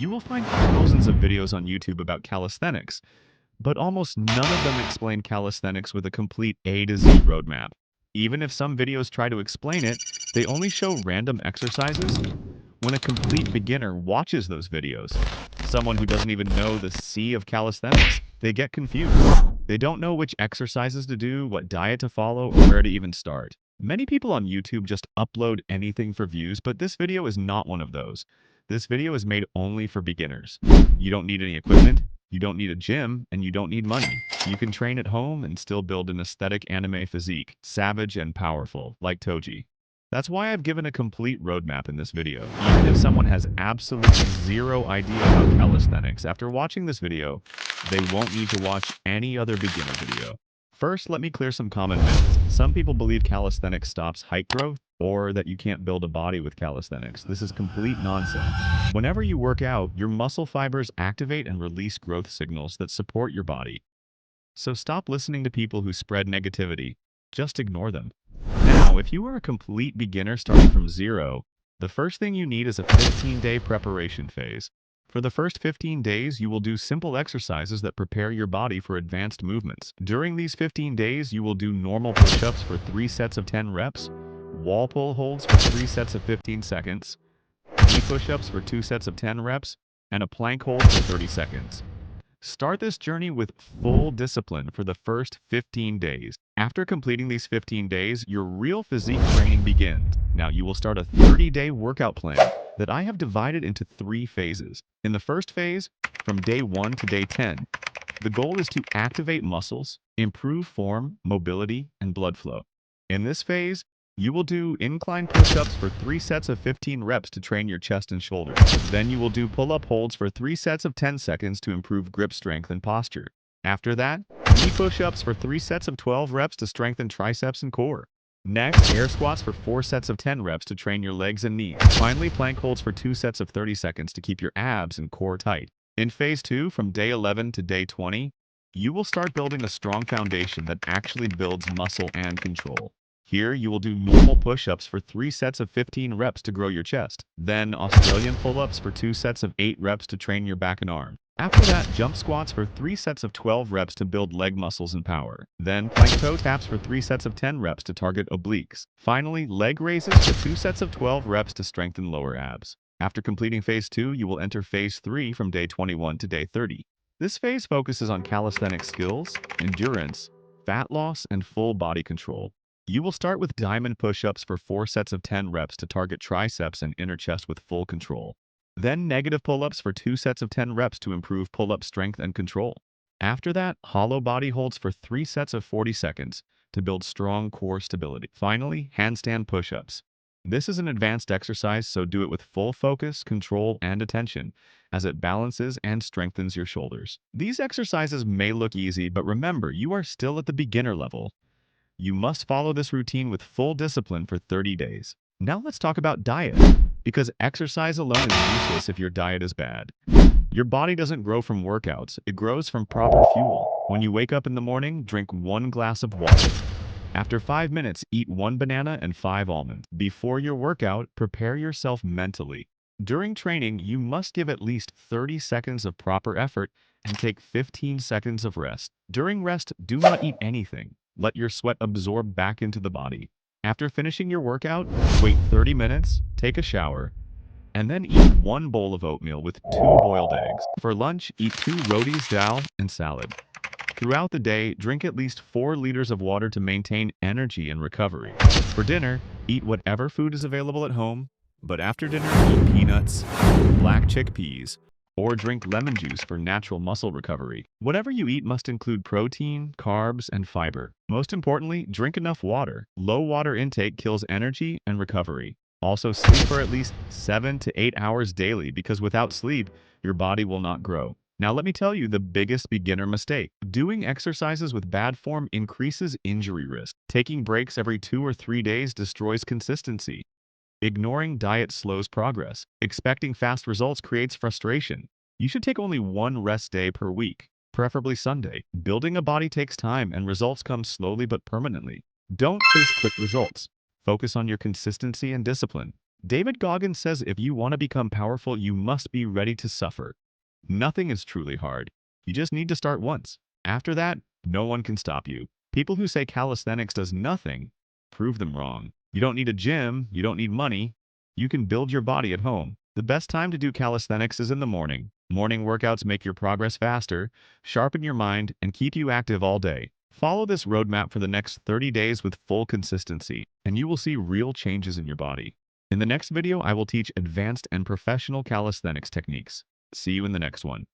You will find thousands of videos on YouTube about calisthenics, but almost none of them explain calisthenics with a complete A to Z roadmap. Even if some videos try to explain it, they only show random exercises. When a complete beginner watches those videos, someone who doesn't even know the C of calisthenics, they get confused. They don't know which exercises to do, what diet to follow, or where to even start. Many people on YouTube just upload anything for views, but this video is not one of those. This video is made only for beginners. You don't need any equipment, you don't need a gym, and you don't need money. You can train at home and still build an aesthetic anime physique, savage and powerful, like Toji. That's why I've given a complete roadmap in this video. Even if someone has absolutely zero idea about calisthenics, after watching this video, they won't need to watch any other beginner video. First, let me clear some common myths. Some people believe calisthenics stops height growth, or that you can't build a body with calisthenics. This is complete nonsense. Whenever you work out, your muscle fibers activate and release growth signals that support your body. So stop listening to people who spread negativity. Just ignore them. Now, if you are a complete beginner starting from zero, the first thing you need is a 15-day preparation phase. For the first 15 days, you will do simple exercises that prepare your body for advanced movements. During these 15 days, you will do normal push-ups for 3 sets of 10 reps, wall pull holds for 3 sets of 15 seconds, knee push-ups for 2 sets of 10 reps, and a plank hold for 30 seconds. Start this journey with full discipline for the first 15 days. After completing these 15 days, your real physique training begins. Now, you will start a 30-day workout plan that I have divided into 3 phases. In the first phase, from day 1 to day 10, the goal is to activate muscles, improve form, mobility, and blood flow. In this phase, you will do incline push-ups for 3 sets of 15 reps to train your chest and shoulders. Then you will do pull-up holds for 3 sets of 10 seconds to improve grip strength and posture. After that, knee push-ups for 3 sets of 12 reps to strengthen triceps and core. Next, air squats for 4 sets of 10 reps to train your legs and knees. Finally, plank holds for 2 sets of 30 seconds to keep your abs and core tight. In phase 2, from day 11 to day 20, you will start building a strong foundation that actually builds muscle and control. Here, you will do normal push-ups for 3 sets of 15 reps to grow your chest. Then, Australian pull-ups for 2 sets of 8 reps to train your back and arms. After that, jump squats for 3 sets of 12 reps to build leg muscles and power. Then, plank toe taps for 3 sets of 10 reps to target obliques. Finally, leg raises for 2 sets of 12 reps to strengthen lower abs. After completing phase 2, you will enter phase 3 from day 21 to day 30. This phase focuses on calisthenic skills, endurance, fat loss, and full body control. You will start with diamond push-ups for 4 sets of 10 reps to target triceps and inner chest with full control. Then negative pull-ups for 2 sets of 10 reps to improve pull-up strength and control. After that, hollow body holds for 3 sets of 40 seconds to build strong core stability. Finally, handstand push-ups. This is an advanced exercise, so do it with full focus, control, and attention, as it balances and strengthens your shoulders. These exercises may look easy, but remember, you are still at the beginner level. You must follow this routine with full discipline for 30 days. Now let's talk about diet, because exercise alone is useless if your diet is bad. Your body doesn't grow from workouts, it grows from proper fuel. When you wake up in the morning, drink 1 glass of water. After 5 minutes, eat 1 banana and 5 almonds. Before your workout, prepare yourself mentally. During training, you must give at least 30 seconds of proper effort and take 15 seconds of rest. During rest, do not eat anything. Let your sweat absorb back into the body. After finishing your workout, wait 30 minutes, take a shower, and then eat 1 bowl of oatmeal with 2 boiled eggs. For lunch, eat 2 rotis, dal, and salad. Throughout the day, drink at least 4 liters of water to maintain energy and recovery. For dinner, eat whatever food is available at home, but after dinner, eat peanuts, black chickpeas, or drink lemon juice for natural muscle recovery. Whatever you eat must include protein, carbs, and fiber. Most importantly, drink enough water. Low water intake kills energy and recovery. Also, sleep for at least 7 to 8 hours daily, because without sleep, your body will not grow. Now let me tell you the biggest beginner mistake. Doing exercises with bad form increases injury risk. Taking breaks every 2 or 3 days destroys consistency. Ignoring diet slows progress. Expecting fast results creates frustration. You should take only 1 rest day per week, preferably Sunday. Building a body takes time and results come slowly but permanently. Don't chase quick results. Focus on your consistency and discipline. David Goggins says if you want to become powerful, you must be ready to suffer. Nothing is truly hard. You just need to start once. After that, no one can stop you. People who say calisthenics does nothing, prove them wrong. You don't need a gym, you don't need money. You can build your body at home. The best time to do calisthenics is in the morning. Morning workouts make your progress faster, sharpen your mind, and keep you active all day. Follow this roadmap for the next 30 days with full consistency, and you will see real changes in your body. In the next video, I will teach advanced and professional calisthenics techniques. See you in the next one.